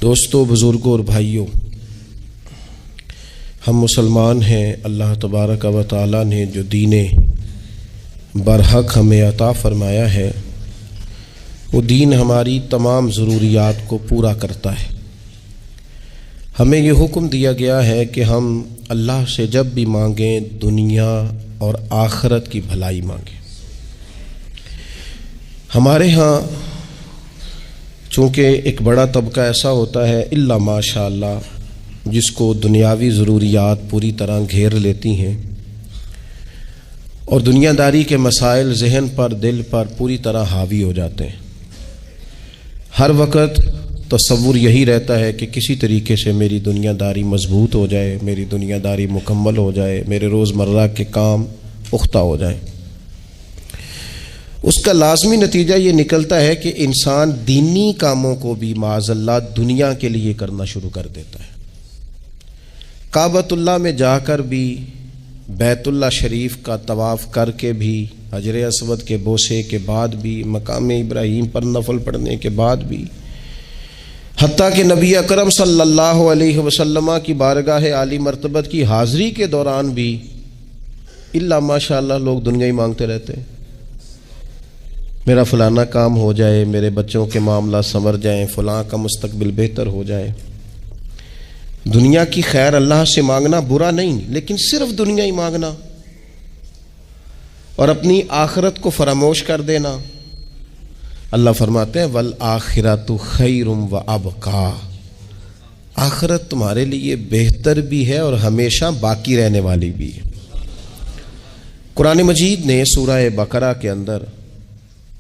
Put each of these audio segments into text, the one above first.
دوستوں، بزرگوں اور بھائیوں، ہم مسلمان ہیں۔ اللہ تبارک و تعالیٰ نے جو دین برحق ہمیں عطا فرمایا ہے، وہ دین ہماری تمام ضروریات کو پورا کرتا ہے۔ ہمیں یہ حکم دیا گیا ہے کہ ہم اللہ سے جب بھی مانگیں دنیا اور آخرت کی بھلائی مانگیں۔ ہمارے ہاں چونکہ ایک بڑا طبقہ ایسا ہوتا ہے الا ماشاء اللہ جس کو دنیاوی ضروریات پوری طرح گھیر لیتی ہیں اور دنیا داری کے مسائل ذہن پر، دل پر پوری طرح حاوی ہو جاتے ہیں۔ ہر وقت تصور یہی رہتا ہے کہ کسی طریقے سے میری دنیا داری مضبوط ہو جائے، میری دنیا داری مکمل ہو جائے، میرے روزمرہ کے کام پختہ ہو جائیں۔ اس کا لازمی نتیجہ یہ نکلتا ہے کہ انسان دینی کاموں کو بھی معاذ اللہ دنیا کے لیے کرنا شروع کر دیتا ہے۔ کعبۃ اللہ میں جا کر بھی، بیت اللہ شریف کا طواف کر کے بھی، حجر اسود کے بوسے کے بعد بھی، مقام ابراہیم پر نفل پڑھنے کے بعد بھی، حتیٰ کہ نبی اکرم صلی اللہ علیہ وسلم کی بارگاہ عالی مرتبت کی حاضری کے دوران بھی الا ماشاء اللہ لوگ دنیا ہی مانگتے رہتے ہیں۔ میرا فلانا کام ہو جائے، میرے بچوں کے معاملات سنور جائیں، فلاں کا مستقبل بہتر ہو جائے۔ دنیا کی خیر اللہ سے مانگنا برا نہیں، لیکن صرف دنیا ہی مانگنا اور اپنی آخرت کو فراموش کر دینا۔ اللہ فرماتے ہیں وَالْآخِرَةُ خَيْرٌ وَأَبْقَىٰ، آخرت تمہارے لیے بہتر بھی ہے اور ہمیشہ باقی رہنے والی بھی ہے۔ قرآن مجید نے سورہ بقرہ کے اندر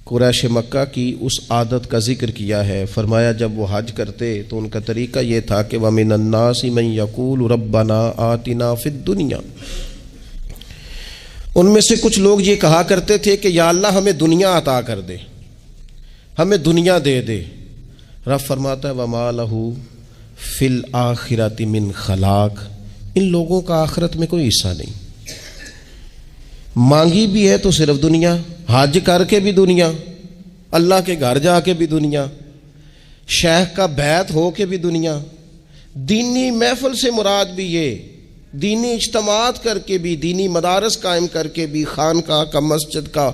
قریش مکہ کی اس عادت کا ذکر کیا ہے۔ فرمایا جب وہ حج کرتے تو ان کا طریقہ یہ تھا کہ وَمِنَ النَّاسِ مَن يَقُولُ رَبَّنَا آتِنَا فِي الدُّنْيَا، ان میں سے کچھ لوگ یہ کہا کرتے تھے کہ یا اللہ ہمیں دنیا عطا کر دے، ہمیں دنیا دے دے۔ رب فرماتا ہے وَمَا لَهُ فِي الْآخِرَةِ مِنْ خَلَاقٍ، ان لوگوں کا آخرت میں کوئی حصہ نہیں۔ مانگی بھی ہے تو صرف دنیا، حج کر کے بھی دنیا، اللہ کے گھر جا کے بھی دنیا، شیخ کا بیعت ہو کے بھی دنیا، دینی محفل سے مراد بھی یہ، دینی اجتماعات کر کے بھی، دینی مدارس قائم کر کے بھی، خانقاہ کا مسجد کا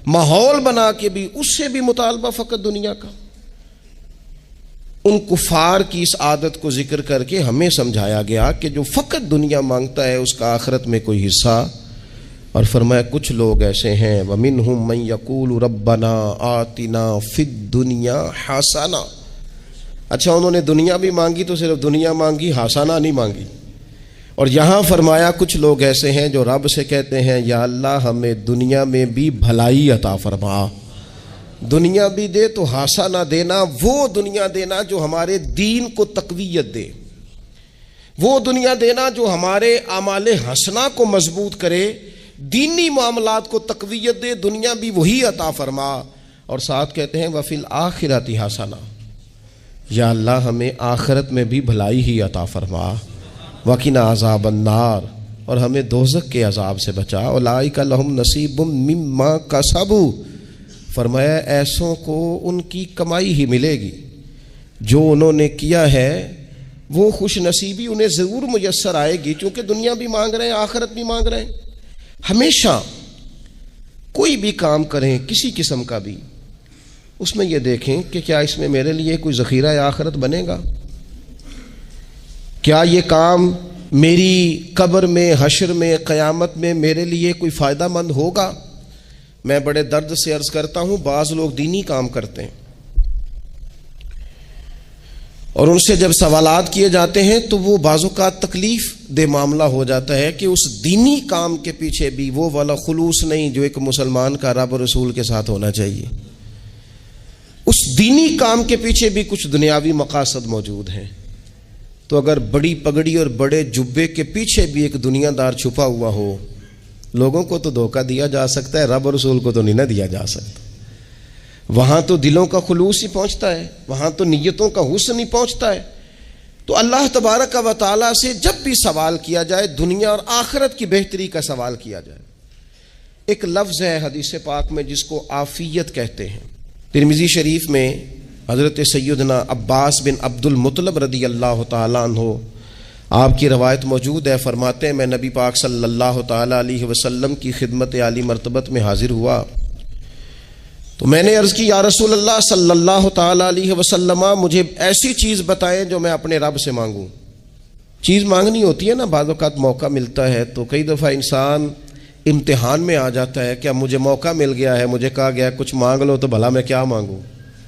ماحول بنا کے بھی، اس سے بھی مطالبہ فقط دنیا کا۔ ان کفار کی اس عادت کو ذکر کر کے ہمیں سمجھایا گیا کہ جو فقط دنیا مانگتا ہے اس کا آخرت میں کوئی حصہ، اور فرمایا کچھ لوگ ایسے ہیں وَمِنْهُمْ مَنْ يَقُولُ رَبَّنَا آتِنَا فِي الدُّنْيَا حَسَنَةً، اچھا انہوں نے دنیا بھی مانگی تو صرف دنیا مانگی، حسنہ نہیں مانگی۔ اور یہاں فرمایا کچھ لوگ ایسے ہیں جو رب سے کہتے ہیں یا اللہ ہمیں دنیا میں بھی بھلائی عطا فرما، دنیا بھی دے تو حسنہ دینا، وہ دنیا دینا جو ہمارے دین کو تقویت دے، وہ دنیا دینا جو ہمارے اعمال حسنہ کو مضبوط کرے، دینی معاملات کو تقویت دے، دنیا بھی وہی عطا فرما۔ اور ساتھ کہتے ہیں وَفِي الْآخِرَةِ حَسَنَةً، یا اللہ ہمیں آخرت میں بھی بھلائی ہی عطا فرما، وَقِنَا عَذَابَ النَّارِ، اور ہمیں دوزخ کے عذاب سے بچا، أُولَٰئِكَ لَهُمْ نَصِيبٌ مِّمَّا كَسَبُوا، فرمایا ایسوں کو ان کی کمائی ہی ملے گی، جو انہوں نے کیا ہے وہ خوش نصیبی انہیں ضرور میسر آئے گی، چونکہ دنیا بھی مانگ رہے ہیں، آخرت بھی مانگ رہے ہیں۔ ہمیشہ کوئی بھی کام کریں کسی قسم کا بھی، اس میں یہ دیکھیں کہ کیا اس میں میرے لیے کوئی ذخیرہ آخرت بنے گا، کیا یہ کام میری قبر میں، حشر میں، قیامت میں میرے لیے کوئی فائدہ مند ہوگا۔ میں بڑے درد سے عرض کرتا ہوں بعض لوگ دینی کام کرتے ہیں اور ان سے جب سوالات کیے جاتے ہیں تو وہ بعض اوقات تکلیف دہ معاملہ ہو جاتا ہے کہ اس دینی کام کے پیچھے بھی وہ والا خلوص نہیں جو ایک مسلمان کا رب رسول کے ساتھ ہونا چاہیے، اس دینی کام کے پیچھے بھی کچھ دنیاوی مقاصد موجود ہیں۔ تو اگر بڑی پگڑی اور بڑے جبے کے پیچھے بھی ایک دنیا دار چھپا ہوا ہو، لوگوں کو تو دھوکہ دیا جا سکتا ہے، رب رسول کو تو نہیں نہ دیا جا سکتا۔ وہاں تو دلوں کا خلوص ہی پہنچتا ہے، وہاں تو نیتوں کا حسن ہی پہنچتا ہے۔ تو اللہ تبارک و تعالیٰ سے جب بھی سوال کیا جائے دنیا اور آخرت کی بہتری کا سوال کیا جائے۔ ایک لفظ ہے حدیث پاک میں جس کو عافیت کہتے ہیں، ترمذی شریف میں حضرت سیدنا عباس بن عبد المطلب رضی اللہ تعالیٰ عنہ، آپ کی روایت موجود ہے، فرماتے ہیں میں نبی پاک صلی اللہ تعالیٰ علیہ وسلم کی خدمت عالی مرتبت میں حاضر ہوا تو میں نے عرض کی یا رسول اللہ صلی اللہ تعالیٰ علیہ وسلم، مجھے ایسی چیز بتائیں جو میں اپنے رب سے مانگوں۔ چیز مانگنی ہوتی ہے نا، بعض اوقات موقع ملتا ہے تو کئی دفعہ انسان امتحان میں آ جاتا ہے کہ اب مجھے موقع مل گیا ہے، مجھے کہا گیا کچھ مانگ لو تو بھلا میں کیا مانگوں۔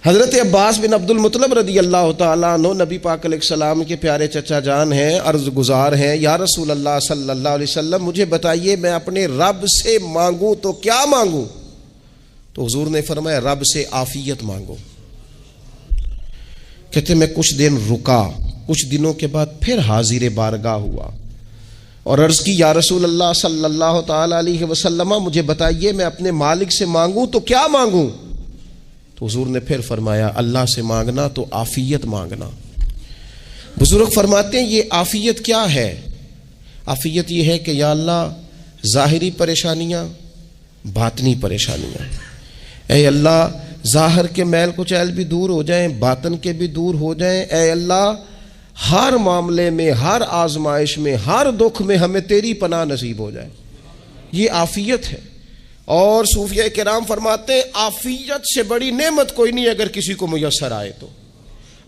حضرت عباس بن عبد المطلب رضی اللہ تعالیٰ عنہ نبی پاک علیہ السلام کے پیارے چچا جان ہیں، عرض گزار ہیں یا رسول اللہ صلی اللہ علیہ وسلم، مجھے بتائیے میں اپنے رب سے مانگوں تو کیا مانگوں؟ تو حضور نے فرمایا رب سے عافیت مانگو۔ کہتے میں کچھ دن رکا، کچھ دنوں کے بعد پھر حاضر بارگاہ ہوا اور عرض کی یا رسول اللہ صلی اللہ تعالیٰ علیہ وسلم، مجھے بتائیے میں اپنے مالک سے مانگوں تو کیا مانگوں؟ تو حضور نے پھر فرمایا اللہ سے مانگنا تو عافیت مانگنا۔ بزرگ فرماتے ہیں یہ عافیت کیا ہے؟ عافیت یہ ہے کہ یا اللہ ظاہری پریشانیاں، باطنی پریشانیاں، اے اللہ ظاہر کے میل کچیل بھی دور ہو جائیں، باطن کے بھی دور ہو جائیں، اے اللہ ہر معاملے میں، ہر آزمائش میں، ہر دکھ میں ہمیں تیری پناہ نصیب ہو جائے۔ یہ عافیت ہے۔ اور صوفیہ کرام فرماتے ہیں عافیت سے بڑی نعمت کوئی نہیں اگر کسی کو میسر آئے تو،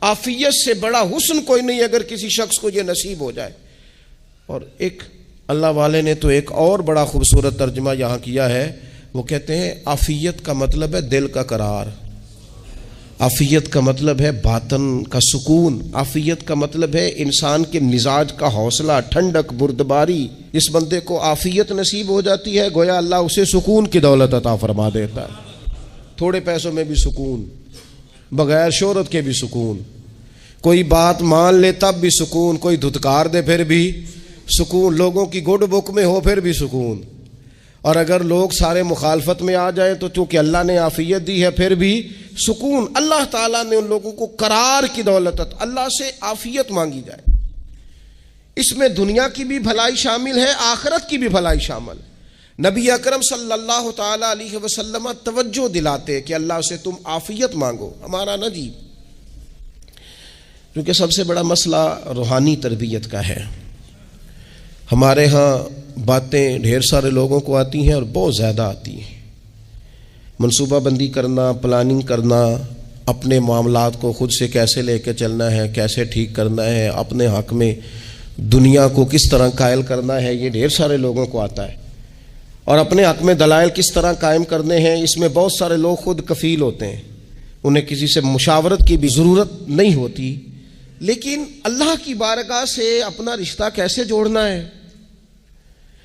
عافیت سے بڑا حسن کوئی نہیں اگر کسی شخص کو یہ نصیب ہو جائے۔ اور ایک اللہ والے نے تو ایک اور بڑا خوبصورت ترجمہ یہاں کیا ہے، وہ کہتے ہیں عافیت کا مطلب ہے دل کا قرار، عافیت کا مطلب ہے باطن کا سکون، عافیت کا مطلب ہے انسان کے مزاج کا حوصلہ، ٹھنڈک، بردباری۔ جس بندے کو عافیت نصیب ہو جاتی ہے گویا اللہ اسے سکون کی دولت عطا فرما دیتا ہے، تھوڑے پیسوں میں بھی سکون، بغیر شہرت کے بھی سکون، کوئی بات مان لے تب بھی سکون، کوئی دھتکار دے پھر بھی سکون، لوگوں کی گڈ بک میں ہو پھر بھی سکون، اور اگر لوگ سارے مخالفت میں آ جائیں تو چونکہ اللہ نے عافیت دی ہے پھر بھی سکون۔ اللہ تعالیٰ نے ان لوگوں کو قرار کی دولت، اللہ سے عافیت مانگی جائے، اس میں دنیا کی بھی بھلائی شامل ہے، آخرت کی بھی بھلائی شامل ہے۔ نبی اکرم صلی اللہ تعالیٰ علیہ وسلم توجہ دلاتے کہ اللہ سے تم عافیت مانگو، ہمارا نہ جی، کیونکہ سب سے بڑا مسئلہ روحانی تربیت کا ہے۔ ہمارے ہاں باتیں ڈھیر سارے لوگوں کو آتی ہیں اور بہت زیادہ آتی ہیں، منصوبہ بندی کرنا، پلاننگ کرنا، اپنے معاملات کو خود سے کیسے لے کے چلنا ہے، کیسے ٹھیک کرنا ہے، اپنے حق میں دنیا کو کس طرح قائل کرنا ہے، یہ ڈھیر سارے لوگوں کو آتا ہے، اور اپنے حق میں دلائل کس طرح قائم کرنے ہیں، اس میں بہت سارے لوگ خود کفیل ہوتے ہیں، انہیں کسی سے مشاورت کی بھی ضرورت نہیں ہوتی۔ لیکن اللہ کی بارگاہ سے اپنا رشتہ کیسے جوڑنا ہے،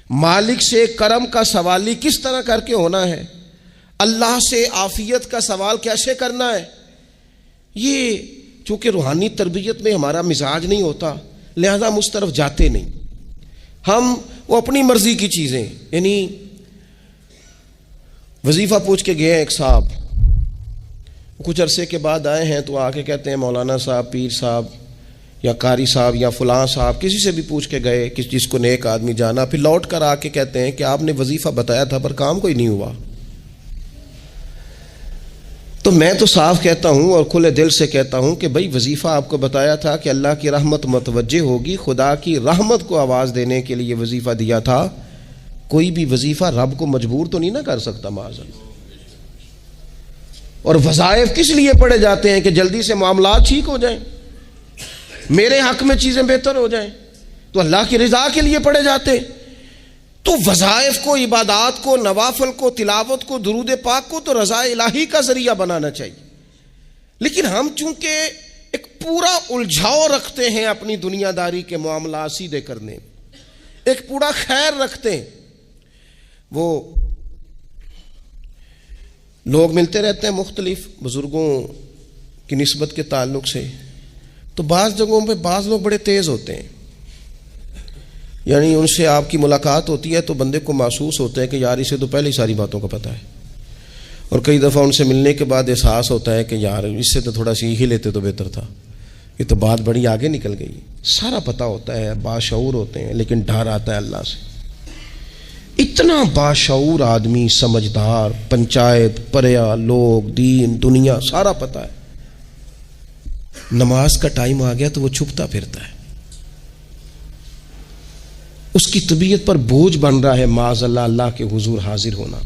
مالک سے کرم کا سوالی کس طرح کر کے ہونا ہے، اللہ سے عافیت کا سوال کیسے کرنا ہے، یہ چونکہ روحانی تربیت میں ہمارا مزاج نہیں ہوتا لہذا ہم اس طرف جاتے نہیں، ہم وہ اپنی مرضی کی چیزیں، یعنی وظیفہ پوچھ کے گئے ہیں ایک صاحب، کچھ عرصے کے بعد آئے ہیں تو آ کے کہتے ہیں مولانا صاحب، پیر صاحب یا قاری صاحب یا فلاں صاحب، کسی سے بھی پوچھ کے گئے کہ جس کو نیک آدمی جانا، پھر لوٹ کر آ کے کہتے ہیں کہ آپ نے وظیفہ بتایا تھا پر کام کوئی نہیں ہوا۔ تو میں تو صاف کہتا ہوں اور کھلے دل سے کہتا ہوں کہ بھائی وظیفہ آپ کو بتایا تھا کہ اللہ کی رحمت متوجہ ہوگی، خدا کی رحمت کو آواز دینے کے لیے وظیفہ دیا تھا، کوئی بھی وظیفہ رب کو مجبور تو نہیں نہ کر سکتا معاذ اللہ۔ اور وظائف کس لیے پڑھے جاتے ہیں کہ جلدی سے معاملات ٹھیک ہو جائیں، میرے حق میں چیزیں بہتر ہو جائیں، تو اللہ کی رضا کے لیے پڑھے جاتے ہیں۔ تو وظائف کو، عبادات کو، نوافل کو، تلاوت کو، درود پاک کو تو رضا الہی کا ذریعہ بنانا چاہیے، لیکن ہم چونکہ ایک پورا الجھاؤ رکھتے ہیں اپنی دنیا داری کے معاملات سیدھے کرنے، ایک پورا خیر رکھتے ہیں، وہ لوگ ملتے رہتے ہیں مختلف بزرگوں کی نسبت کے تعلق سے، تو بعض جگہوں پہ بعض لوگ بڑے تیز ہوتے ہیں، یعنی ان سے آپ کی ملاقات ہوتی ہے تو بندے کو محسوس ہوتا ہے کہ یار اسے تو پہلے ہی ساری باتوں کا پتہ ہے، اور کئی دفعہ ان سے ملنے کے بعد احساس ہوتا ہے کہ یار اس سے تو تھوڑا سیکھ ہی لیتے تو بہتر تھا، یہ تو بات بڑی آگے نکل گئی، سارا پتہ ہوتا ہے، باشعور ہوتے ہیں، لیکن ڈر آتا ہے اللہ سے۔ اتنا باشعور آدمی، سمجھدار، پنچایت، پریا، لوگ، دین، دنیا سارا پتہ ہے، نماز کا ٹائم آ گیا تو وہ چھپتا پھرتا ہے، اس کی طبیعت پر بوجھ بن رہا ہے معاذ اللہ اللہ کے حضور حاضر ہونا،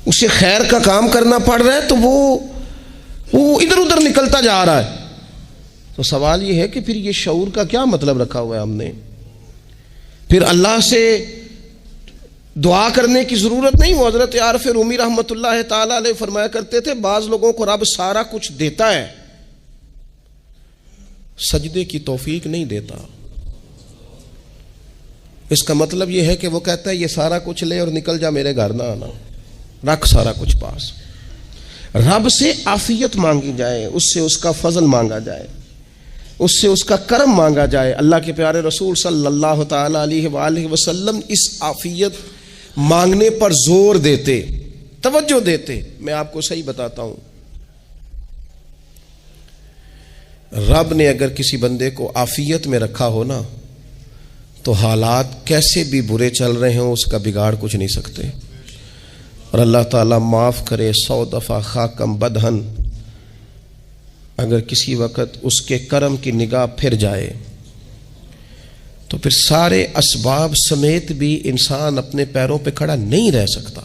اسے خیر کا کام کرنا پڑ رہا ہے تو وہ ادھر ادھر نکلتا جا رہا ہے۔ تو سوال یہ ہے کہ پھر یہ شعور کا کیا مطلب رکھا ہوا ہے ہم نے؟ پھر اللہ سے دعا کرنے کی ضرورت نہیں۔ وہ حضرت عارف رومی رحمۃ اللہ تعالی علیہ فرمایا کرتے تھے بعض لوگوں کو رب سارا کچھ دیتا ہے، سجدے کی توفیق نہیں دیتا۔ اس کا مطلب یہ ہے کہ وہ کہتا ہے یہ سارا کچھ لے اور نکل جا، میرے گھر نہ آنا، رکھ سارا کچھ پاس۔ رب سے عافیت مانگی جائے، اس سے اس کا فضل مانگا جائے، اس سے اس کا کرم مانگا جائے۔ اللہ کے پیارے رسول صلی اللہ تعالی علیہ وآلہ وسلم اس عافیت مانگنے پر زور دیتے، توجہ دیتے۔ میں آپ کو صحیح بتاتا ہوں، رب نے اگر کسی بندے کو عافیت میں رکھا ہو نا تو حالات کیسے بھی برے چل رہے ہوں اس کا بگاڑ کچھ نہیں سکتے۔ اور اللہ تعالیٰ معاف کرے، 100 دفعہ خاکم بدہن، اگر کسی وقت اس کے کرم کی نگاہ پھر جائے تو پھر سارے اسباب سمیت بھی انسان اپنے پیروں پہ کھڑا نہیں رہ سکتا۔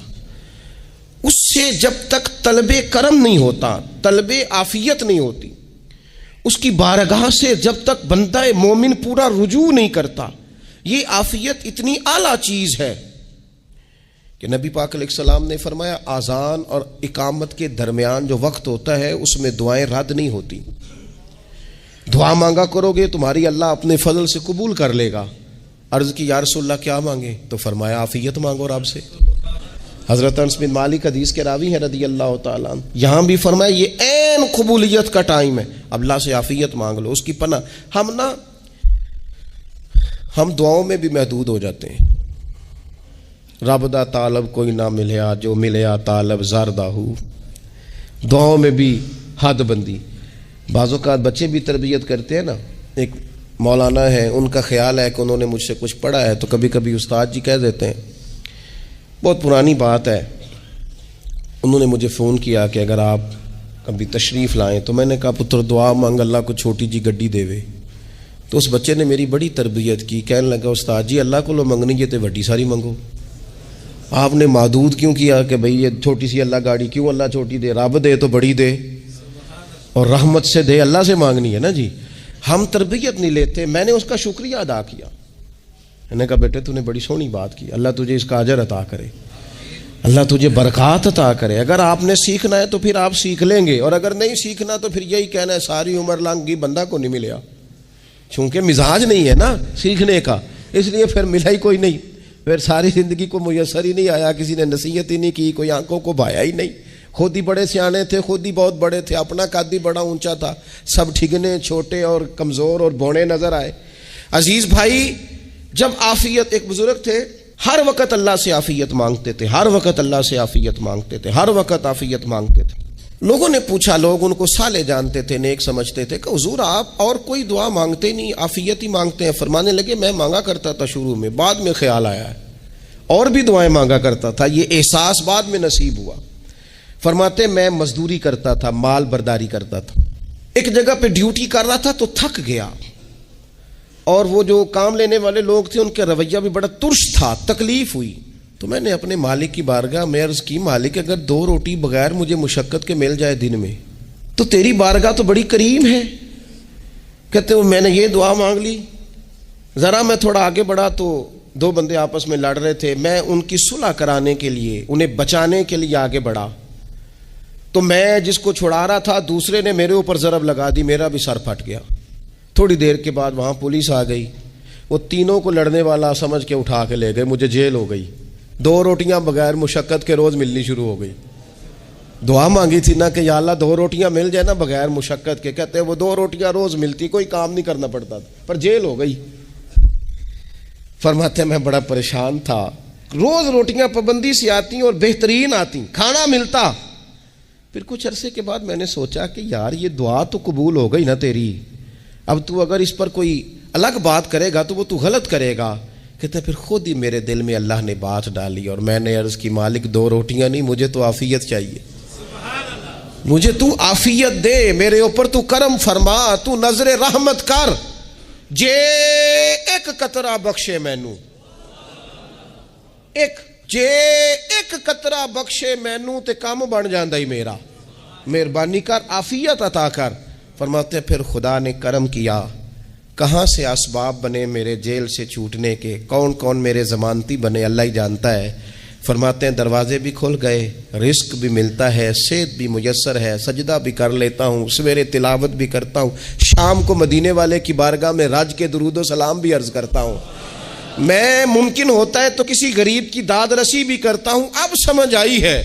اس سے جب تک طلب کرم نہیں ہوتا، طلب عافیت نہیں ہوتی، اس کی بارگاہ سے جب تک بندہ مومن پورا رجوع نہیں کرتا، یہ عافیت اتنی اعلیٰ چیز ہے کہ نبی پاک علیہ السلام نے فرمایا اذان اور اقامت کے درمیان جو وقت ہوتا ہے اس میں دعائیں رد نہیں ہوتی۔ دعا مانگا کرو گے تمہاری اللہ اپنے فضل سے قبول کر لے گا۔ عرض کی یا رسول اللہ کیا مانگے؟ تو فرمایا عافیت مانگو رب سے۔ حضرت انس بن مالک حدیث کے راوی ہیں رضی اللہ تعالیٰ عنہ، یہاں بھی فرمایا یہ عین قبولیت کا ٹائم ہے، اب اللہ سے عافیت مانگ لو، اس کی پناہ۔ ہم دعاؤں میں بھی محدود ہو جاتے ہیں۔ رب دا طالب کوئی نہ ملیا، جو ملیا طالب زردہ ہو، دعاؤں میں بھی حد بندی۔ بعض اوقات بچے بھی تربیت کرتے ہیں نا، ایک مولانا ہے، ان کا خیال ہے کہ انہوں نے مجھ سے کچھ پڑھا ہے تو کبھی کبھی استاد جی کہہ دیتے ہیں، بہت پرانی بات ہے، انہوں نے مجھے فون کیا کہ اگر آپ کبھی تشریف لائیں، تو میں نے کہا پتر دعا مانگ اللہ کو چھوٹی جی گڈی دے وے۔ تو اس بچے نے میری بڑی تربیت کی، کہنے لگا استاد جی اللہ کو لو منگنی یہ تو وڈی ساری منگو، آپ نے محدود کیوں کیا کہ بھئی یہ چھوٹی سی اللہ گاڑی کیوں اللہ چھوٹی دے، رب دے تو بڑی دے اور رحمت سے دے، اللہ سے مانگنی ہے نا جی۔ ہم تربیت نہیں لیتے۔ میں نے اس کا شکریہ ادا کیا، میں نے کہا بیٹے تو نے بڑی سونی بات کی، اللہ تجھے اس کا اجر عطا کرے، اللہ تجھے برکات عطا کرے۔ اگر آپ نے سیکھنا ہے تو پھر آپ سیکھ لیں گے، اور اگر نہیں سیکھنا تو پھر یہی کہنا ہے ساری عمر لنگ گئی بندہ کو نہیں ملیا، چونکہ مزاج نہیں ہے نا سیکھنے کا، اس لیے پھر ملا ہی کوئی نہیں، پھر ساری زندگی کو میسر ہی نہیں آیا، کسی نے نصیحت ہی نہیں کی، کوئی آنکھوں کو بھایا ہی نہیں، خود ہی بڑے سیانے تھے، خود ہی بہت بڑے تھے، اپنا قد ہی بڑا اونچا تھا، سب ٹھگنے چھوٹے اور کمزور اور بونے نظر آئے۔ عزیز بھائی، جب عافیت، ایک بزرگ تھے ہر وقت اللہ سے عافیت مانگتے تھے، ہر وقت اللہ سے عافیت مانگتے تھے، ہر وقت عافیت مانگتے تھے۔ لوگوں نے پوچھا، لوگ ان کو صالح جانتے تھے، نیک سمجھتے تھے کہ حضور آپ اور کوئی دعا مانگتے نہیں، عافیت ہی مانگتے ہیں۔ فرمانے لگے میں مانگا کرتا تھا شروع میں، بعد میں خیال آیا ہے اور بھی دعائیں مانگا کرتا تھا، یہ احساس بعد میں نصیب ہوا۔ فرماتے میں مزدوری کرتا تھا، مال برداری کرتا تھا، ایک جگہ پہ ڈیوٹی کر رہا تھا تو تھک گیا، اور وہ جو کام لینے والے لوگ تھے ان کا رویہ بھی بڑا ترش تھا، تکلیف ہوئی، تو میں نے اپنے مالک کی بارگاہ میں عرض کی مالک اگر 2 روٹی بغیر مجھے مشقت کے مل جائے دن میں تو تیری بارگاہ تو بڑی کریم ہے۔ کہتے ہیں میں نے یہ دعا مانگ لی، ذرا میں تھوڑا آگے بڑھا تو 2 بندے آپس میں لڑ رہے تھے، میں ان کی صلح کرانے کے لیے، انہیں بچانے کے لیے آگے بڑھا، تو میں جس کو چھڑا رہا تھا دوسرے نے میرے اوپر ضرب لگا دی، میرا بھی سر پھٹ گیا۔ تھوڑی دیر کے بعد وہاں پولیس آ گئی، وہ تینوں کو لڑنے والا سمجھ کے اٹھا کے لے گئے، مجھے جیل ہو گئی۔ 2 روٹیاں بغیر مشقت کے روز ملنی شروع ہو گئی۔ دعا مانگی تھی نا کہ یا اللہ 2 روٹیاں مل جائے نا بغیر مشقت کے، کہتے ہیں وہ 2 روٹیاں روز ملتی، کوئی کام نہیں کرنا پڑتا تھا، پر جیل ہو گئی۔ فرماتے ہیں میں بڑا پریشان تھا، روز روٹیاں پابندی سے آتی اور بہترین آتی، کھانا ملتا۔ پھر کچھ عرصے کے بعد میں نے سوچا کہ یار یہ دعا تو قبول ہو گئی نا تیری، اب تو اگر اس پر کوئی الگ بات کرے گا تو وہ تو غلط کرے گا۔ کہتے پھر خود ہی میرے دل میں اللہ نے بات ڈالی اور میں نے عرض کی مالک 2 روٹیاں نہیں، مجھے تو عافیت چاہیے، مجھے تو عافیت دے، میرے اوپر تو کرم فرما، تو نظر رحمت کر، جے ایک قطرہ بخشے مینوں، جے ایک قطرہ بخشے مینوں تے کام بن جاندا ہی میرا، مہربانی کر، عافیت عطا کر۔ فرماتے پھر خدا نے کرم کیا، کہاں سے اسباب بنے میرے جیل سے چھوٹنے کے، کون کون میرے ضمانتی بنے اللہ ہی جانتا ہے۔ فرماتے ہیں دروازے بھی کھل گئے، رزق بھی ملتا ہے، صحت بھی میسر ہے، سجدہ بھی کر لیتا ہوں، سویرے تلاوت بھی کرتا ہوں، شام کو مدینے والے کی بارگاہ میں راج کے درود و سلام بھی عرض کرتا ہوں، میں ممکن ہوتا ہے تو کسی غریب کی داد رسی بھی کرتا ہوں۔ اب سمجھ آئی ہے،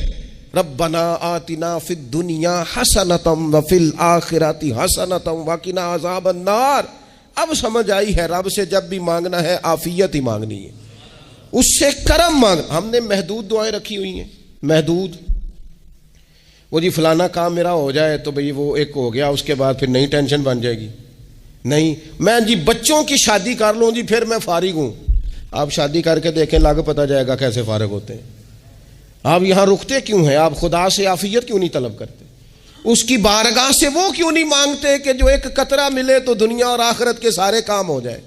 ربنا آتنا فی الدنیا حسنۃ وفی الآخرۃ حسنۃ وقنا عذاب النار۔ اب سمجھ آئی ہے رب سے جب بھی مانگنا ہے عافیت ہی مانگنی ہے، اس سے کرم مانگ۔ ہم نے محدود دعائیں رکھی ہوئی ہیں، محدود، وہ جی فلانا کام میرا ہو جائے تو بھئی وہ ایک ہو گیا، اس کے بعد پھر نئی ٹینشن بن جائے گی، نہیں میں جی بچوں کی شادی کر لوں جی پھر میں فارغ ہوں۔ آپ شادی کر کے دیکھیں، لاگ پتہ جائے گا کیسے فارغ ہوتے ہیں۔ آپ یہاں رکتے کیوں ہیں؟ آپ خدا سے عافیت کیوں نہیں طلب کرتے؟ اس کی بارگاہ سے وہ کیوں نہیں مانگتے کہ جو ایک قطرہ ملے تو دنیا اور آخرت کے سارے کام ہو جائے؟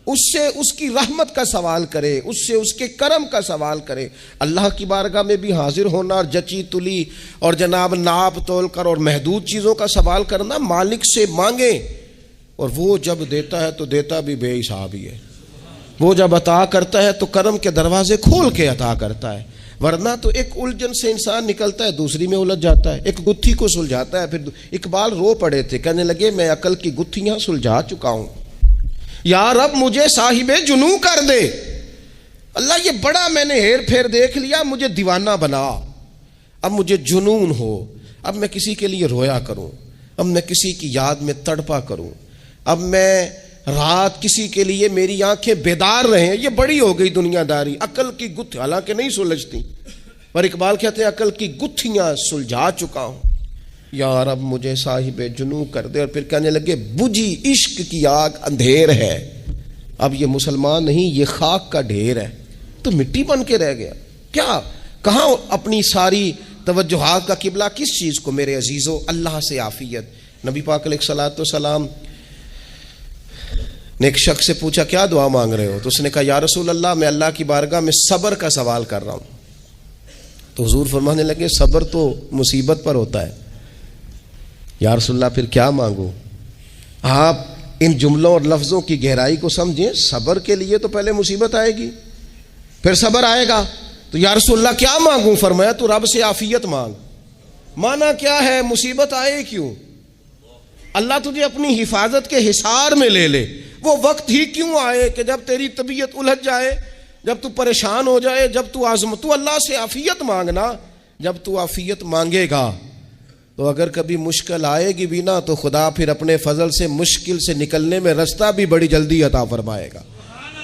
اس سے اس کی رحمت کا سوال کرے، اس سے اس کے کرم کا سوال کرے۔ اللہ کی بارگاہ میں بھی حاضر ہونا اور جچی تلی اور جناب ناپ تول کر اور محدود چیزوں کا سوال کرنا، مالک سے مانگیں، اور وہ جب دیتا ہے تو دیتا بھی بے حساب ہی ہے، وہ جب عطا کرتا ہے تو کرم کے دروازے کھول کے عطا کرتا ہے، ورنہ تو ایک الجھن سے انسان نکلتا ہے دوسری میں الجھ جاتا ہے، ایک گتھی کو سلجھاتا ہے۔ پھر اقبال رو پڑے تھے، کہنے لگے میں عقل کی گتھیاں سلجھا چکا ہوں، یا رب مجھے صاحب جنوں کر دے۔ اللہ یہ بڑا میں نے ہیر پھیر دیکھ لیا، مجھے دیوانہ بنا، اب مجھے جنون ہو، اب میں کسی کے لیے رویا کروں، اب میں کسی کی یاد میں تڑپا کروں، اب میں رات کسی کے لیے میری آنکھیں بیدار رہیں۔ یہ بڑی ہو گئی دنیا داری، عقل کی گتھی حالانکہ نہیں سلجھتی، پر اقبال کہتے ہیں عقل کی گتھیاں سلجھا چکا ہوں، یا رب مجھے صاحب جنوں کر دے۔ اور پھر کہنے لگے بجھی عشق کی آگ اندھیر ہے، اب یہ مسلمان نہیں، یہ خاک کا ڈھیر ہے، تو مٹی بن کے رہ گیا۔ کیا کہاں اپنی ساری توجہات کا قبلہ کس چیز کو؟ میرے عزیزو اللہ سے عافیت۔ نبی پاک علیہ الصلوۃ والسلام نے ایک شخص سے پوچھا کیا دعا مانگ رہے ہو؟ تو اس نے کہا یا رسول اللہ میں اللہ کی بارگاہ میں صبر کا سوال کر رہا ہوں۔ تو حضور فرمانے لگے صبر تو مصیبت پر ہوتا ہے۔ یا رسول اللہ پھر کیا مانگوں؟ آپ ان جملوں اور لفظوں کی گہرائی کو سمجھیں، صبر کے لیے تو پہلے مصیبت آئے گی پھر صبر آئے گا، تو یا رسول اللہ کیا مانگوں؟ فرمایا تو رب سے عافیت مانگ۔ مانا کیا ہے؟ مصیبت آئے کیوں؟ اللہ تجھے اپنی حفاظت کے حصار میں لے لے، وہ وقت ہی کیوں آئے کہ جب تیری طبیعت الجھ جائے، جب تو پریشان ہو جائے، جب تو تو اللہ سے عافیت مانگنا۔ جب تو عافیت مانگے گا تو اگر کبھی مشکل آئے گی بھی نا، تو خدا پھر اپنے فضل سے مشکل سے نکلنے میں رستہ بھی بڑی جلدی عطا فرمائے گا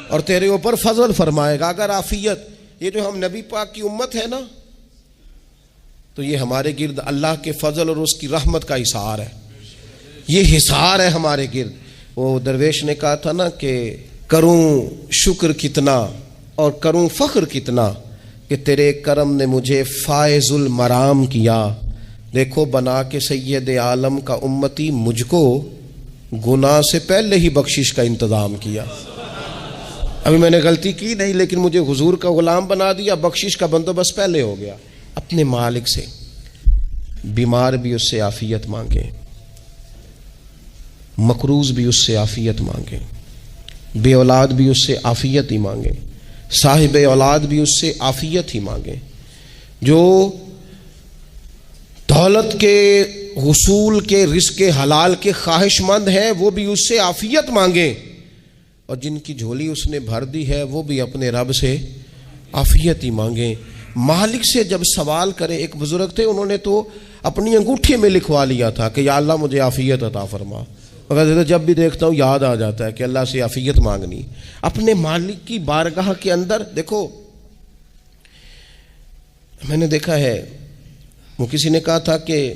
اور تیرے اوپر فضل فرمائے گا۔ اگر عافیت، یہ جو ہم نبی پاک کی امت ہے نا، تو یہ ہمارے گرد اللہ کے فضل اور اس کی رحمت کا حصار ہے، یہ حصار ہے ہمارے گرد۔ وہ درویش نے کہا تھا نا کہ کروں شکر کتنا اور کروں فخر کتنا کہ تیرے کرم نے مجھے فائز المرام کیا، دیکھو بنا کے سید عالم کا امتی مجھ کو گناہ سے پہلے ہی بخشش کا انتظام کیا۔ ابھی میں نے غلطی کی نہیں، لیکن مجھے حضور کا غلام بنا دیا، بخشش کا بندوبست پہلے ہو گیا۔ اپنے مالک سے، بیمار بھی اس سے عافیت مانگیں، مقروض بھی اس سے عافیت مانگیں، بے اولاد بھی اس سے عافیت ہی مانگیں، صاحب اولاد بھی اس سے عافیت ہی مانگیں، جو دولت کے حصول کے رزق حلال کے خواہش مند ہیں وہ بھی اس سے عافیت مانگیں، اور جن کی جھولی اس نے بھر دی ہے وہ بھی اپنے رب سے عافیت ہی مانگیں۔ مالک سے جب سوال کرے، ایک بزرگ تھے انہوں نے تو اپنی انگوٹھی میں لکھوا لیا تھا کہ یا اللہ مجھے عافیت عطا فرما، مگر جب بھی دیکھتا ہوں یاد آ جاتا ہے کہ اللہ سے عافیت مانگنی۔ اپنے مالک کی بارگاہ کے اندر دیکھو، میں نے دیکھا ہے وہ کسی نے کہا تھا کہ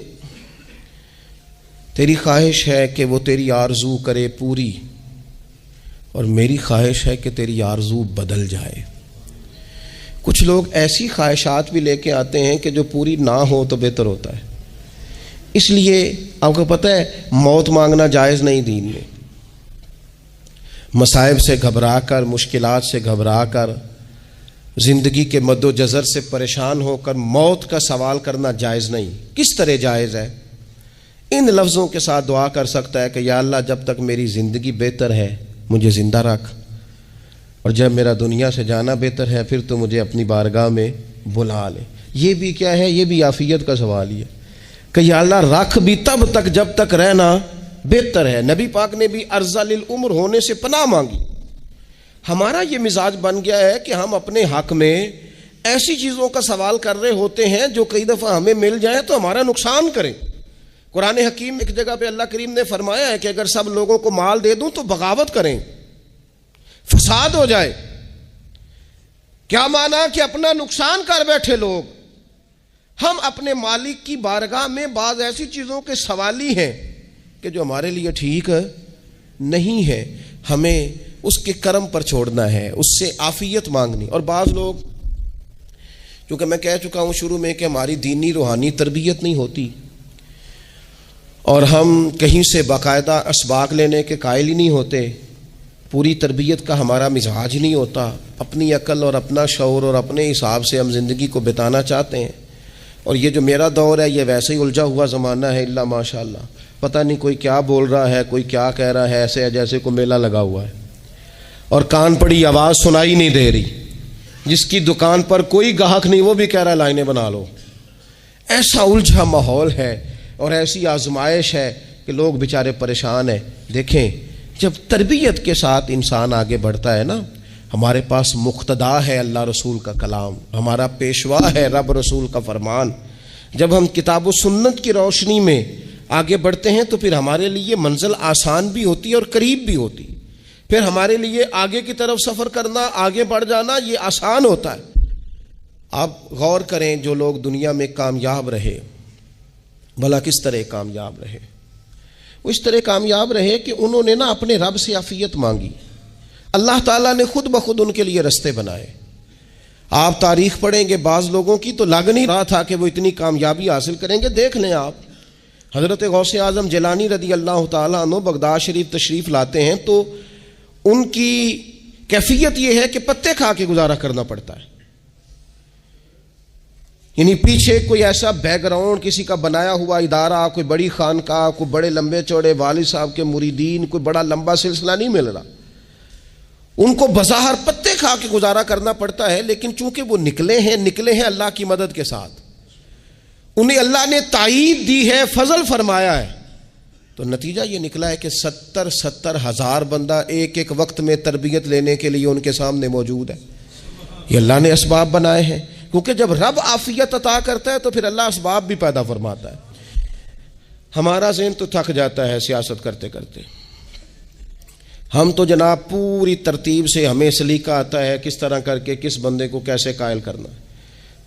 تیری خواہش ہے کہ وہ تیری آرزو کرے پوری، اور میری خواہش ہے کہ تیری آرزو بدل جائے۔ کچھ لوگ ایسی خواہشات بھی لے کے آتے ہیں کہ جو پوری نہ ہو تو بہتر ہوتا ہے، اس لیے آپ کو پتہ ہے موت مانگنا جائز نہیں دین میں. مصائب سے گھبرا کر، مشکلات سے گھبرا کر، زندگی کے مد و جزر سے پریشان ہو کر موت کا سوال کرنا جائز نہیں. کس طرح جائز ہے؟ ان لفظوں کے ساتھ دعا کر سکتا ہے کہ یا اللہ جب تک میری زندگی بہتر ہے مجھے زندہ رکھ، اور جب میرا دنیا سے جانا بہتر ہے پھر تو مجھے اپنی بارگاہ میں بلا لے. یہ بھی کیا ہے؟ یہ بھی عافیت کا سوال ہی ہے کہ یا اللہ رکھ بھی تب تک جب تک رہنا بہتر ہے. نبی پاک نے بھی ارذل العمر ہونے سے پناہ مانگی. ہمارا یہ مزاج بن گیا ہے کہ ہم اپنے حق میں ایسی چیزوں کا سوال کر رہے ہوتے ہیں جو کئی دفعہ ہمیں مل جائیں تو ہمارا نقصان کریں. قرآن حکیم ایک جگہ پہ اللہ کریم نے فرمایا ہے کہ اگر سب لوگوں کو مال دے دوں تو بغاوت کریں، فساد ہو جائے. کیا مانا؟ کہ اپنا نقصان کر بیٹھے لوگ. ہم اپنے مالک کی بارگاہ میں بعض ایسی چیزوں کے سوالی ہیں کہ جو ہمارے لیے ٹھیک نہیں ہے، ہمیں اس کے کرم پر چھوڑنا ہے، اس سے عافیت مانگنی. اور بعض لوگ، چونکہ میں کہہ چکا ہوں شروع میں کہ ہماری دینی روحانی تربیت نہیں ہوتی اور ہم کہیں سے باقاعدہ اسباق لینے کے قائل ہی نہیں ہوتے، پوری تربیت کا ہمارا مزاج نہیں ہوتا، اپنی عقل اور اپنا شعور اور اپنے حساب سے ہم زندگی کو بتانا چاہتے ہیں. اور یہ جو میرا دور ہے یہ ویسے ہی الجھا ہوا زمانہ ہے، اللہ ماشاء اللہ، پتہ نہیں کوئی کیا بول رہا ہے، کوئی کیا کہہ رہا ہے، ایسے جیسے کوئی میلہ لگا ہوا ہے اور کان پڑی آواز سنائی نہیں دے رہی. جس کی دکان پر کوئی گاہک نہیں وہ بھی کہہ رہا ہے لائنیں بنا لو. ایسا الجھا ماحول ہے اور ایسی آزمائش ہے کہ لوگ بیچارے پریشان ہیں. دیکھیں جب تربیت کے ساتھ انسان آگے بڑھتا ہے نا، ہمارے پاس مقتدا ہے اللہ رسول کا کلام، ہمارا پیشوا ہے رب رسول کا فرمان. جب ہم کتاب و سنت کی روشنی میں آگے بڑھتے ہیں تو پھر ہمارے لیے منزل آسان بھی ہوتی ہے اور قریب بھی ہوتی. پھر ہمارے لیے آگے کی طرف سفر کرنا، آگے بڑھ جانا یہ آسان ہوتا ہے. آپ غور کریں جو لوگ دنیا میں کامیاب رہے، بھلا کس طرح کامیاب رہے؟ وہ اس طرح کامیاب رہے کہ انہوں نے نا اپنے رب سے عافیت مانگی. اللہ تعالیٰ نے خود بخود ان کے لیے رستے بنائے. آپ تاریخ پڑھیں گے بعض لوگوں کی تو لگ نہیں رہا تھا کہ وہ اتنی کامیابی حاصل کریں گے. دیکھ لیں آپ حضرت غوث اعظم جیلانی رضی اللہ تعالیٰ عنہ بغداد شریف تشریف لاتے ہیں تو ان کی کیفیت یہ ہے کہ پتے کھا کے گزارا کرنا پڑتا ہے. یعنی پیچھے کوئی ایسا بیک گراؤنڈ کسی کا بنایا ہوا ادارہ، کوئی بڑی خانقاہ، کوئی بڑے لمبے چوڑے والد صاحب کے مریدین، کوئی بڑا لمبا سلسلہ نہیں مل رہا. ان کو بظاہر پتے کھا کے گزارا کرنا پڑتا ہے، لیکن چونکہ وہ نکلے ہیں اللہ کی مدد کے ساتھ، انہیں اللہ نے تائید دی ہے، فضل فرمایا ہے، تو نتیجہ یہ نکلا ہے کہ 70 ہزار بندہ ایک ایک وقت میں تربیت لینے کے لیے ان کے سامنے موجود ہے. یہ اللہ نے اسباب بنائے ہیں، کیونکہ جب رب عافیت عطا کرتا ہے تو پھر اللہ اسباب بھی پیدا فرماتا ہے. ہمارا ذہن تو تھک جاتا ہے سیاست کرتے کرتے. ہم تو جناب پوری ترتیب سے ہمیں سلیقہ آتا ہے کس طرح کر کے کس بندے کو کیسے قائل کرنا ہے.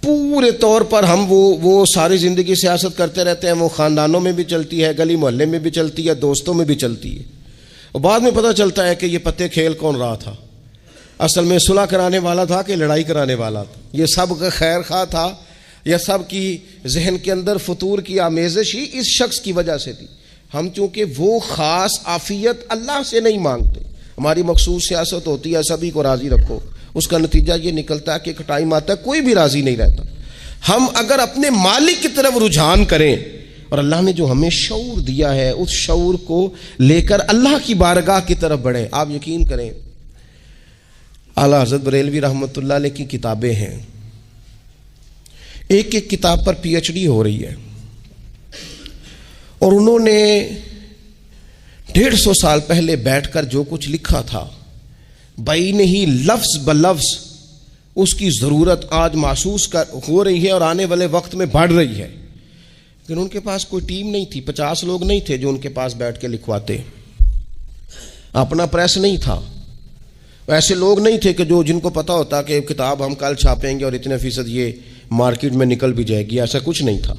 پورے طور پر ہم وہ ساری زندگی سیاست کرتے رہتے ہیں. وہ خاندانوں میں بھی چلتی ہے، گلی محلے میں بھی چلتی ہے، دوستوں میں بھی چلتی ہے، اور بعد میں پتہ چلتا ہے کہ یہ پتے کھیل کون رہا تھا. اصل میں صلح کرانے والا تھا کہ لڑائی کرانے والا تھا. یہ سب کا خیر خواہ تھا، یہ سب کی ذہن کے اندر فطور کی آمیزش ہی اس شخص کی وجہ سے تھی. ہم چونکہ وہ خاص عافیت اللہ سے نہیں مانگتے، ہماری مخصوص سیاست ہوتی ہے سبھی کو راضی رکھو. اس کا نتیجہ یہ نکلتا ہے کہ ایک ٹائم آتا ہے کوئی بھی راضی نہیں رہتا. ہم اگر اپنے مالک کی طرف رجحان کریں اور اللہ نے جو ہمیں شعور دیا ہے اس شعور کو لے کر اللہ کی بارگاہ کی طرف بڑھیں. آپ یقین کریں اعلیٰ حضرت بریلوی رحمۃ اللہ علیہ کی کتابیں ہیں، ایک ایک کتاب پر پی ایچ ڈی ہو رہی ہے، اور انہوں نے 150 سال پہلے بیٹھ کر جو کچھ لکھا تھا بین ہی لفظ بلفظ اس کی ضرورت آج محسوس ہو رہی ہے اور آنے والے وقت میں بڑھ رہی ہے. لیکن ان کے پاس کوئی ٹیم نہیں تھی، 50 لوگ نہیں تھے جو ان کے پاس بیٹھ کے لکھواتے، اپنا پریس نہیں تھا، ایسے لوگ نہیں تھے کہ جن کو پتا ہوتا کہ کتاب ہم کل چھاپیں گے اور اتنے فیصد یہ مارکیٹ میں نکل بھی جائے گی. ایسا کچھ نہیں تھا.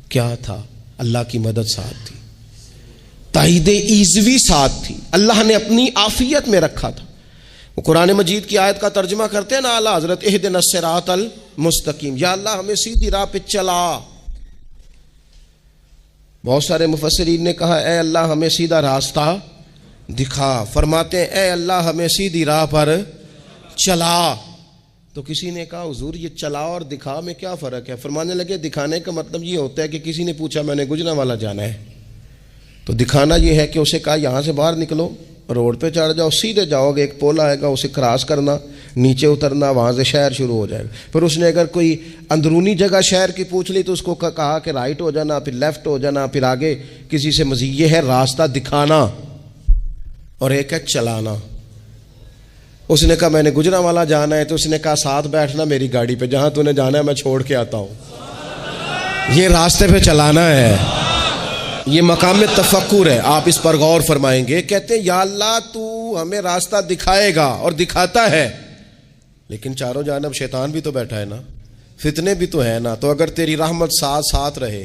کیا تھا؟ اللہ کی مدد ساتھ تھی، تائید ایزوی ساتھ تھی، اللہ نے اپنی عافیت میں رکھا تھا. وہ قرآن مجید کی آیت کا ترجمہ کرتے ہیں نا اعلیٰ حضرت اہدنا الصراط المستقیم، یا اللہ ہمیں سیدھی راہ پہ چلا. بہت سارے مفسرین نے کہا اے اللہ ہمیں سیدھا راستہ دکھا، فرماتے ہیں اے اللہ ہمیں سیدھی راہ پر چلا۔ تو کسی نے کہا حضور یہ چلا اور دکھا میں کیا فرق ہے؟ فرمانے لگے دکھانے کا مطلب یہ ہوتا ہے کہ کسی نے پوچھا میں نے گجرانوالہ جانا ہے، تو دکھانا یہ ہے کہ اسے کہا یہاں سے باہر نکلو، روڈ پہ چڑھ جاؤ، سیدھے جاؤ گے، ایک پول آئے گا اسے کراس کرنا، نیچے اترنا، وہاں سے شہر شروع ہو جائے گا۔ پھر اس نے اگر کوئی اندرونی جگہ شہر کی پوچھ لی تو اس کو کہا کہ رائٹ ہو جانا، پھر لیفٹ ہو جانا، پھر آگے کسی سے مزید۔ یہ ہے راستہ دکھانا اور ایک ہے چلانا۔ اس نے کہا میں نے گجرانوالہ جانا ہے، تو اس نے کہا ساتھ بیٹھنا میری گاڑی پہ، جہاں تو نے جانا ہے میں چھوڑ کے آتا ہوں۔ یہ راستے پہ چلانا ہے، یہ مقام تفکر ہے، آپ اس پر غور فرمائیں گے۔ کہتے ہیں یا اللہ تو ہمیں راستہ دکھائے گا اور دکھاتا ہے، لیکن چاروں جانب شیطان بھی تو بیٹھا ہے نا، فتنے بھی تو ہے نا، تو اگر تیری رحمت ساتھ ساتھ رہے،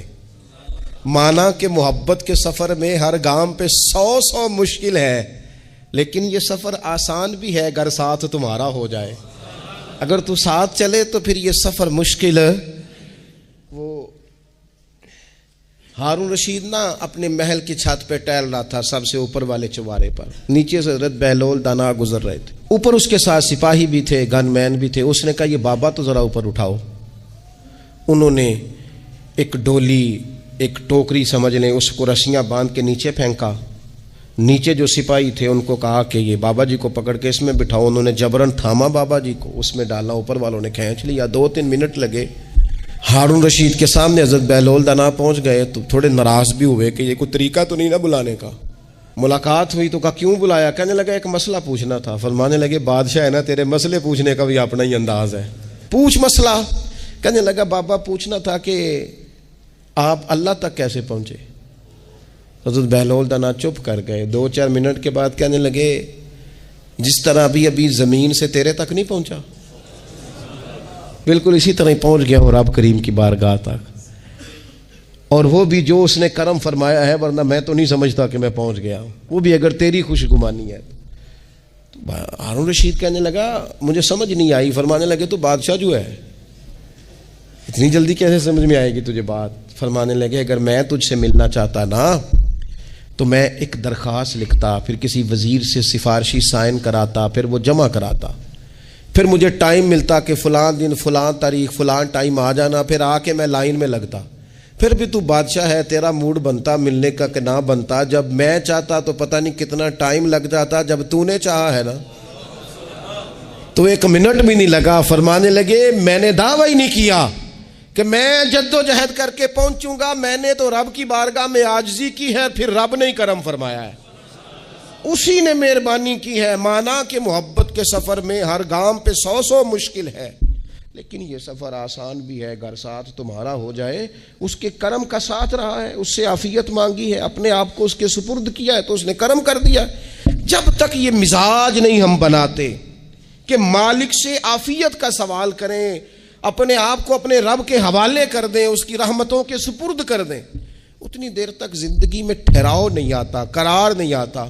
مانا کہ محبت کے سفر میں ہر گام پہ 100 مشکل ہے، لیکن یہ سفر آسان بھی ہے اگر ساتھ تمہارا ہو جائے۔ اگر تو ساتھ چلے تو پھر یہ سفر مشکل ہے۔ وہ ہارون رشید نا اپنے محل کی چھت پہ ٹہل رہا تھا، سب سے اوپر والے چوارے پر، نیچے سے حضرت بہلول دانا گزر رہے تھے، اوپر اس کے ساتھ سپاہی بھی تھے، گن مین بھی تھے۔ اس نے کہا یہ بابا تو ذرا اوپر اٹھاؤ۔ انہوں نے ایک ڈولی، ایک ٹوکری سمجھ لیں، اس کو رسیاں باندھ کے نیچے پھینکا۔ نیچے جو سپاہی تھے ان کو کہا کہ یہ بابا جی کو پکڑ کے اس میں بٹھاؤ۔ انہوں نے جبرن تھاما بابا جی کو، اس میں ڈالا، اوپر والوں نے کھینچ لیا۔ 2-3 منٹ لگے۔ ہارون رشید کے سامنے حضرت بہلول دانا پہنچ گئے تو تھوڑے ناراض بھی ہوئے کہ یہ کوئی طریقہ تو نہیں نا بلانے کا۔ ملاقات ہوئی تو کہا کیوں بلایا؟ کہنے لگا ایک مسئلہ پوچھنا تھا۔ فرمانے لگے بادشاہ ہے نا، تیرے مسئلے پوچھنے کا بھی اپنا ہی انداز ہے، پوچھ مسئلہ۔ کہنے لگا بابا پوچھنا تھا کہ آپ اللہ تک کیسے پہنچے؟ حضرت بہلول دانا چپ کر گئے۔ 2-4 منٹ کے بعد کہنے لگے جس طرح ابھی زمین سے تیرے تک نہیں پہنچا، بالکل اسی طرح پہنچ گیا اور رب کریم کی بارگاہ تک، اور وہ بھی جو اس نے کرم فرمایا ہے، ورنہ میں تو نہیں سمجھتا کہ میں پہنچ گیا ہوں، وہ بھی اگر تیری خوش گمانی ہے۔ تو ہارون رشید کہنے لگا مجھے سمجھ نہیں آئی۔ فرمانے لگے تو بادشاہ جو ہے اتنی جلدی کیسے سمجھ میں آئے گی تجھے بات؟ فرمانے لگے اگر میں تجھ سے ملنا چاہتا نا تو میں ایک درخواست لکھتا، پھر کسی وزیر سے سفارشی سائن کراتا، پھر وہ جمع کراتا، پھر مجھے ٹائم ملتا کہ فلاں دن فلاں تاریخ فلاں ٹائم آ جانا، پھر آ کے میں لائن میں لگتا۔ پھر بھی تو بادشاہ ہے، تیرا موڈ بنتا ملنے کا کہ نہ بنتا؟ جب میں چاہتا تو پتہ نہیں کتنا ٹائم لگ جاتا، جب تو نے چاہا ہے نا تو 1 منٹ بھی نہیں لگا۔ فرمانے لگے میں نے دعویٰ ہی نہیں کیا کہ میں جد و جہد کر کے پہنچوں گا، میں نے تو رب کی بارگاہ میں عاجزی کی ہے، پھر رب نے ہی کرم فرمایا ہے، اسی نے مہربانی کی ہے۔ مانا کہ محبت کے سفر میں ہر گام پہ 100 مشکل ہے، لیکن یہ سفر آسان بھی ہے اگر ساتھ تمہارا ہو جائے۔ اس کے کرم کا ساتھ رہا ہے، اس سے عافیت مانگی ہے، اپنے آپ کو اس کے سپرد کیا ہے تو اس نے کرم کر دیا۔ جب تک یہ مزاج نہیں ہم بناتے کہ مالک سے عافیت کا سوال کریں، اپنے آپ کو اپنے رب کے حوالے کر دیں، اس کی رحمتوں کے سپرد کر دیں، اتنی دیر تک زندگی میں ٹھہراؤ نہیں آتا، قرار نہیں آتا۔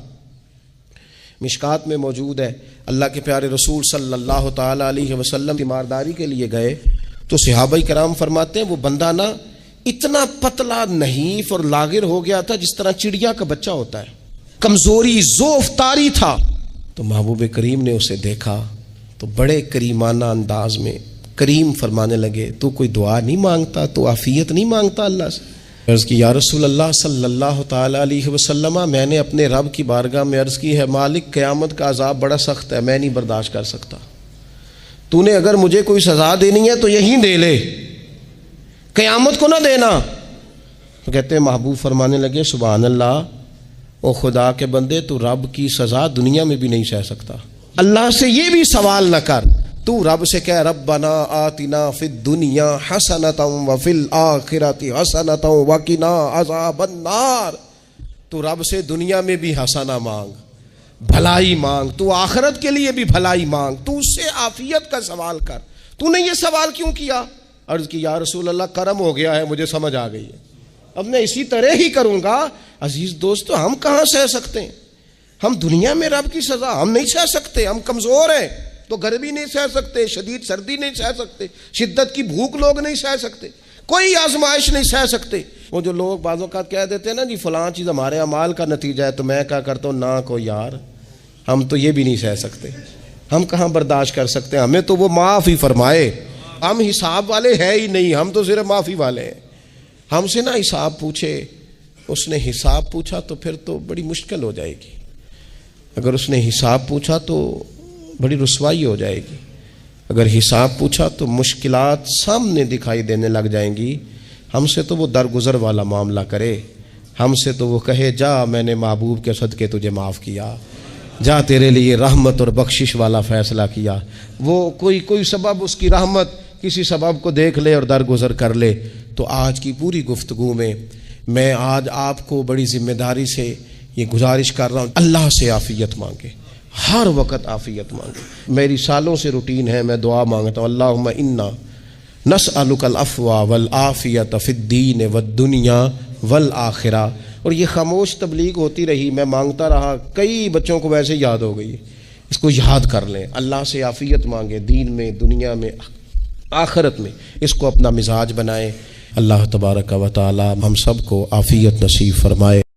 مشکات میں موجود ہے، اللہ کے پیارے رسول صلی اللہ تعالی علیہ وسلم تیمارداری کے لیے گئے تو صحابہ کرام فرماتے ہیں وہ بندہ نا اتنا پتلا نحیف اور لاغر ہو گیا تھا جس طرح چڑیا کا بچہ ہوتا ہے، کمزوری ضعف طاری تھا۔ تو محبوب کریم نے اسے دیکھا تو بڑے کریمانہ انداز میں کریم فرمانے لگے تو کوئی دعا نہیں مانگتا، تو عافیت نہیں مانگتا اللہ سے؟ عرض کی یا رسول اللہ صلی اللہ تعالی علیہ وسلم، میں نے اپنے رب کی بارگاہ میں عرض کی ہے مالک قیامت کا عذاب بڑا سخت ہے، میں نہیں برداشت کر سکتا، تو نے اگر مجھے کوئی سزا دینی ہے تو یہیں دے لے، قیامت کو نہ دینا۔ تو کہتے ہیں محبوب فرمانے لگے سبحان اللہ، او خدا کے بندے تو رب کی سزا دنیا میں بھی نہیں سہ سکتا، اللہ سے یہ بھی سوال نہ کر، تو رب سے کہہ ربنا آتنا فی الدنیا حسنۃ وفی الآخرۃ حسنۃ وقنا عذاب النار۔ تو رب سے دنیا میں بھی حسنہ مانگ، بھلائی مانگ، تو آخرت کے لیے بھی بھلائی مانگ، تو اس سے عافیت کا سوال کر۔ تو نے یہ سوال کیوں کیا؟ عرض کی یا رسول اللہ کرم ہو گیا ہے، مجھے سمجھ آ گئی ہے، اب میں اسی طرح ہی کروں گا۔ عزیز دوستو ہم کہاں سہ سکتے ہیں؟ ہم دنیا میں رب کی سزا ہم نہیں سہ سکتے، ہم کمزور ہیں تو گرمی نہیں سہ سکتے، شدید سردی نہیں سہ سکتے، شدت کی بھوک لوگ نہیں سہ سکتے، کوئی آزمائش نہیں سہ سکتے۔ وہ جو لوگ بعض اوقات کہہ دیتے ہیں نا جی فلاں چیز ہمارے اعمال کا نتیجہ ہے، تو میں کیا کرتا ہوں، نہ کو یار ہم تو یہ بھی نہیں سہ سکتے، ہم کہاں برداشت کر سکتے ہیں، ہمیں تو وہ معاف ہی فرمائے۔ ہم حساب والے ہے ہی نہیں، ہم تو صرف معافی والے ہیں۔ ہم سے نہ حساب پوچھے، اس نے حساب پوچھا تو پھر تو بڑی مشکل ہو جائے گی۔ اگر اس نے حساب پوچھا تو بڑی رسوائی ہو جائے گی، اگر حساب پوچھا تو مشکلات سامنے دکھائی دینے لگ جائیں گی۔ ہم سے تو وہ درگزر والا معاملہ کرے، ہم سے تو وہ کہے جا میں نے محبوب کے صدقے تجھے معاف کیا، جا تیرے لیے رحمت اور بخشش والا فیصلہ کیا۔ وہ کوئی سبب، اس کی رحمت کسی سبب کو دیکھ لے اور درگزر کر لے۔ تو آج کی پوری گفتگو میں آج آپ کو بڑی ذمہ داری سے یہ گزارش کر رہا ہوں، اللہ سے عافیت مانگے، ہر وقت عافیت مانگے۔ میری سالوں سے روٹین ہے، میں دعا مانگتا ہوں اللہم انا نسألک العفو والعافیت فی الدین والدنیا والآخرہ۔ اور یہ خاموش تبلیغ ہوتی رہی، میں مانگتا رہا، کئی بچوں کو ویسے یاد ہو گئی، اس کو یاد کر لیں، اللہ سے عافیت مانگے، دین میں، دنیا میں، آخرت میں، اس کو اپنا مزاج بنائیں۔ اللہ تبارک و تعالی ہم سب کو عافیت نصیب فرمائے۔